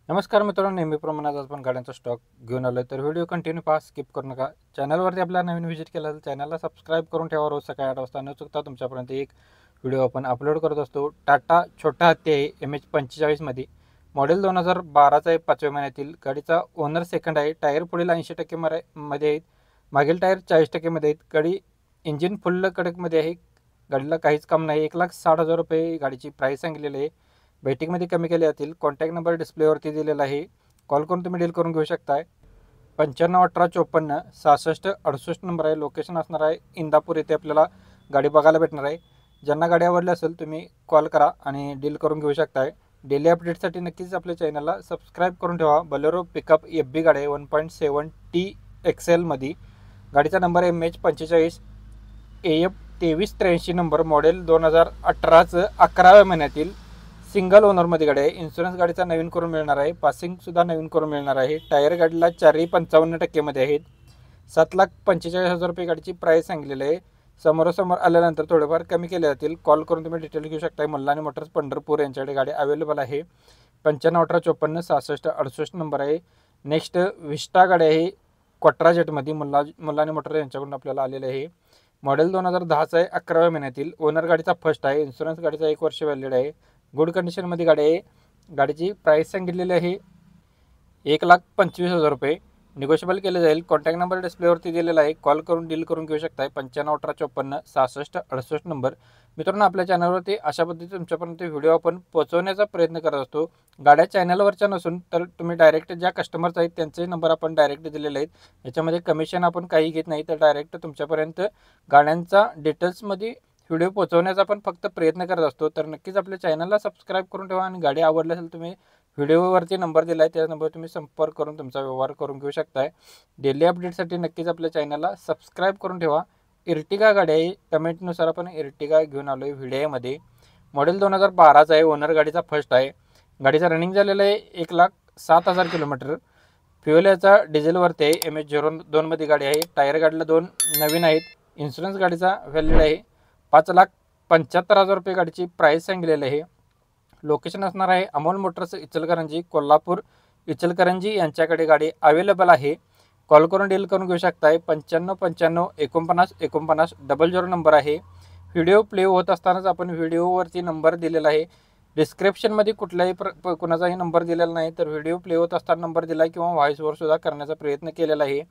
नमस्कार मित्रांनो, नेहमीप्रमाणे आज आपण गाड्यांचा स्टॉक घेऊन आलो आहे. तर व्हिडिओ कंटिन्यू पहा, स्किप करू नका. चॅनलवरती आपला नवीन व्हिजिट केला तर चॅनलला सबस्क्राईब करून ठेवा. रोज सकाळी 8 वाजता न चुकता तुमच्यापर्यंत एक व्हिडिओ आपण अपलोड करत असतो. टाटा छोटा हत्ती आहे MH45मध्ये, मॉडेल 2012चा आहे. 5व्या महिन्यातील गाडीचा ओनर सेकंड आहे. टायर पुढील 80% मध्ये आहेत, मागील टायर 40% मध्ये आहेत. गाडी इंजिन फुल्ल कडकमध्ये आहे. गाडीला काहीच काम नाही. 1,60,000 रुपये गाडीची प्राईस सांगितलेली आहे. बैठकीमध्ये कमी केले जातील. कॉन्टॅक्ट नंबर डिस्प्लेवरती दिलेला आहे. कॉल करून तुम्ही डील करून घेऊ शकताय. 9518546668 नंबर आहे. लोकेशन असणार आहे इंदापूर येथे आपल्याला गाडी बघायला भेटणार आहे. ज्यांना गाडी आवडली असेल तुम्ही कॉल करा आणि डील करून घेऊ शकताय. डेली अपडेटसाठी नक्कीच आपल्या चॅनलला सबस्क्राईब करून ठेवा. बलेरो पिकअप FB गाडी आहे 1.7 TXL गाडीचा नंबर आहे MH45 AF 2383 नंबर, मॉडेल 2018चं 11व्या महिन्यातील सिंगल ओनरमध्ये गाडी आहे. इन्शुरन्स गाडीचा नवीन करून मिळणार आहे. पासिंगसुद्धा नवीन करून मिळणार आहे. टायर गाडीला 4.55% मध्ये आहेत. 7,45,000 रुपये गाडीची प्राईस सांगितलेली आहे. समोरासमोर आल्यानंतर थोडेफार कमी केले जातील. कॉल करून तुम्ही डिटेल घेऊ शकता. मल्हानी मोटर्स पंढरपूर यांच्याकडे गाडी अवेलेबल आहे. 9518546668 नंबर आहे. नेक्स्ट विस्टा गाडी आहे क्वाट्रा जेटमध्ये, मुल्लानी मोटर्स यांच्याकडून आपल्याला आलेले आहे. मॉडेल 2010चा आहे. 11व्या महिन्यातील ओनर गाडीचा फर्स्ट आहे. इन्शुरन्स गाडीचा 1 वर्ष व्हॅलिड आहे. गुड कंडिशनमध्ये गाडी आहे. गाडीची प्राईस सांगितलेली आहे 1,25,000 रुपये. निगोशिएबल केले जाईल. कॉन्टॅक्ट नंबर डिस्प्लेवरती दिलेला आहे. कॉल करून डील करून घेऊ शकताय. 9518546668 नंबर. मित्रांनो, आपल्या चॅनलवरती अशा पद्धतीने तुमच्यापर्यंत व्हिडिओ आपण पोहोचवण्याचा प्रयत्न करत असतो. गाड्या चॅनलवरच्या नसून तर तुम्ही डायरेक्ट ज्या कस्टमर्स आहेत त्यांचे नंबर आपण डायरेक्ट दिलेले आहेत. याच्यामध्ये कमिशन आपण काही घेत नाही, तर डायरेक्ट तुमच्यापर्यंत गाड्यांचा डिटेल्समध्ये व्हिडिओ पोहोचवण्याचा आपण फक्त प्रयत्न करत असतो. तर नक्कीच आपल्या चॅनलला सबस्क्राईब करून ठेवा आणि गाडी आवडली असेल तुम्ही व्हिडिओवरती नंबर दिला आहे त्या नंबर तुम्ही संपर्क करून तुमचा व्यवहार करून घेऊ शकताय. डेली अपडेटसाठी नक्कीच आपल्या चॅनलला सबस्क्राईब करून ठेवा. इर्टिगा गाडी आहे. कमेंटनुसार आपण इर्टिगा घेऊन आलो आहे व्हिडिओमध्ये. मॉडेल 2012चा आहे. ओनर गाडीचा फर्स्ट आहे. गाडीचा रनिंग झालेला आहे 1,07,000 किलोमीटर. फ्युएल याचा डिझेलवरती आहे. MH02मध्ये गाडी आहे. टायर गाडीला 2 नवीन आहेत. इन्शुरन्स गाडीचा व्हॅलिड आहे. 5,75,000 रुपये गाडीची प्राईस सांगितलेली आहे. लोकेशन असणार आहे अमोल मोटर्स इचलकरंजी, कोल्हापूर इचलकरंजी यांच्याकडे गाडी अवेलेबल आहे. कॉल करून डील करून घेऊ शकताय. 9595494900 नंबर आहे. व्हिडिओ प्ले होत असतानाच आपण व्हिडिओवरती नंबर दिलेला आहे. डिस्क्रिप्शनमध्ये कुठल्याही कुणाचाही नंबर दिलेला नाही, तर व्हिडिओ प्ले होत असताना नंबर दिला आहे किंवा व्हॉईसवरसुद्धा करण्याचा प्रयत्न केलेला आहे.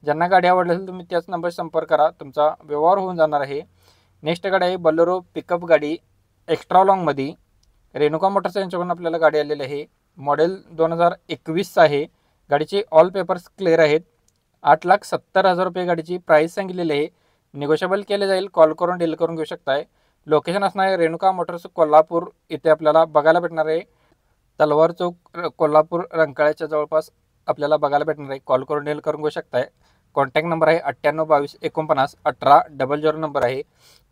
ज्यांना गाडी आवडली असेल तुम्ही त्याच नंबर संपर्क करा. तुमचा व्यवहार होऊन जाणार आहे. नेक्स्ट गाडी आहे बलेरो पिकअप गाडी एक्स्ट्रा लॉंगमध्ये. रेणुका मोटर्स यांच्याकडून आपल्याला गाडी आलेली आहे. मॉडेल 2021 आहे. गाडीचे ऑल पेपर्स क्लिअर आहेत. 8,70,000 रुपये गाडीची प्राईस सांगितलेली आहे. निगोशिएबल केले जाईल. कॉल करून डील करून घेऊ शकताय. लोकेशन असणार आहे रेणुका मोटर्स कोल्हापूर इथे आपल्याला बघायला भेटणार आहे. तलवार चौक कोल्हापूर रंकाळ्याच्या जवळपास आपल्याला बघायला भेटणार आहे. कॉल करून डील करून घेऊ शकताय. कॉन्टॅक्ट नंबर आहे 9822491800 नंबर आहे.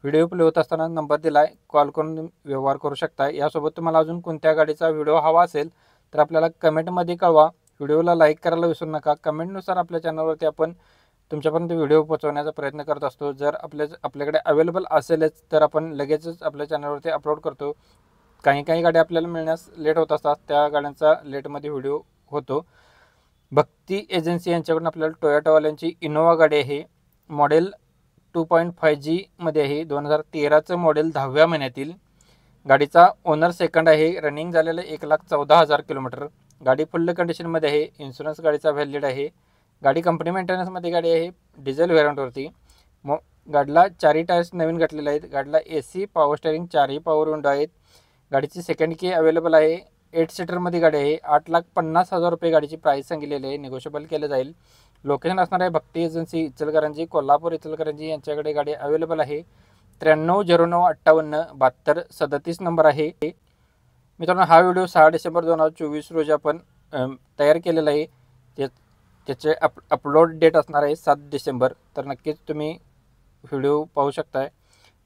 व्हिडिओ प्ले होत असताना नंबर दिला आहे. कॉल करून व्यवहार करू शकता. यासोबत तुम्हाला अजून कोणत्या गाडीचा व्हिडिओ हवा असेल तर आपल्याला कमेंटमध्ये कळवा. व्हिडिओला लाईक करायला विसरू नका. कमेंटनुसार आपल्या चॅनलवरती आपण तुमच्यापर्यंत व्हिडिओ पोहोचवण्याचा प्रयत्न करत असतो. जर आपल्याकडे अवेलेबल असेलच तर आपण लगेचच आपल्या चॅनलवरती अपलोड करतो. काही गाड्या आपल्याला मिळण्यास लेट होत असतात, त्या गाड्यांचा लेटमध्ये व्हिडिओ होतो. भक्ती एजन्सी यांच्याकडून आपल्याला टोयोटावाल्यांची इनोवा गाडी आहे. मॉडेल 2.5G मध्ये आहे. 2013चं मॉडेल 10व्या महिन्यातील. गाडीचा ओनर सेकंड आहे. रनिंग झालेलं 1,14,000 किलोमीटर. गाडी फुल्ल कंडिशनमध्ये आहे. इन्शुरन्स गाडीचा व्हॅलिड आहे. गाडी कंपनी मेंटेनन्समध्ये गाडी आहे. डिझेल व्हेरियंटवरती. गाडीला 4ही टायर्स नवीन घातलेले आहेत. गाडीला AC पॉवर स्टेअरिंग 4ही पॉवर विंडो आहेत. गाडीची सेकंड की अवेलेबल आहे. 8 सीटरमध्ये गाडी आहे. 8,50,000 रुपये गाडीची प्राईस सांगितलेली आहे. निगोशिएबल केलं जाईल. लोकेशन असणार आहे भक्ती एजन्सी इचलकरंजी, कोल्हापूर इचलकरंजी यांच्याकडे गाडी अवेलेबल आहे. 9309587237 नंबर आहे. मित्रांनो, हा व्हिडिओ 6 डिसेंबर 2024 रोजी आपण तयार केलेला आहे. त्याचे अपलोड डेट असणार आहे 7 डिसेंबर. तर नक्कीच तुम्ही व्हिडिओ पाहू शकताय.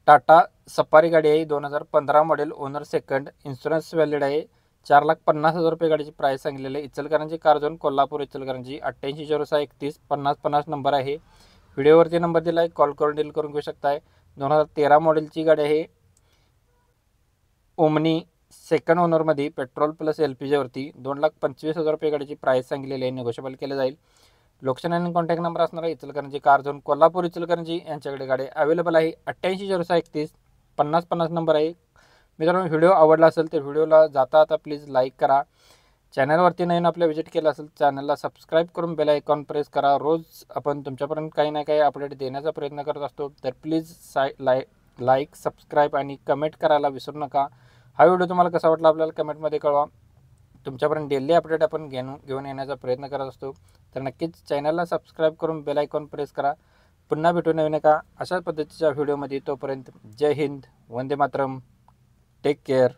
टाटा सफारी गाडी आहे. 2015 model. Owner second. Insurance valid आहे. 4,50,000 रुपये गाडीची प्राईस सांगितलेली आहे. Ichalkaranji car zone Kolhapur Ichalkaranji. 8806315050 number आहे. व्हिडिओवरती नंबर दिला आहे. कॉल करून डील करून घेऊ शकताय. 2013 मॉडेलची गाडी आहे. ओमनी सेकंड ओनरमध्ये पेट्रोल प्लस LPGवरती 2,25,000 रुपये गाडीची प्राईस सांगितलेली आहे, निगोशिएबल केले जाईल. लोकेशन आणि कॉन्टॅक्ट नंबर असणार आहे इचलकरंजी कार झोन कोल्हापूर इचलकरंजी यांच्याकडे गाडी अवेलेबल आहे. 880631 5050 नंबर आहे. मित्रांनो, व्हिडिओ आवडला असेल तर व्हिडिओला जाता आता प्लीज लाईक करा. चॅनलवरती नवीन आपल्या व्हिजिट केलं असेल चॅनलला सबस्क्राईब करून बेल आयकॉन प्रेस करा. रोज आपण तुमच्यापर्यंत काही ना काही अपडेट देण्याचा प्रयत्न करत असतो, तर प्लीज लाईक सबस्क्राईब आणि कमेंट करायला विसरू नका. हा व्हिडिओ तुम्हाला कसा वाटला आपल्याला कमेंटमध्ये कळवा. तुमच्यापर्यंत डेली अपडेट आपण घेऊन येण्याचा प्रयत्न करत असतो, तर नक्कीच चॅनलला सबस्क्राईब करून बेल आयकॉन प्रेस करा. पुन्हा भेटू नवीन एका अशाच पद्धतीच्या व्हिडिओमध्ये. तोपर्यंत जय हिंद, वंदे मातरम, टेक केअर.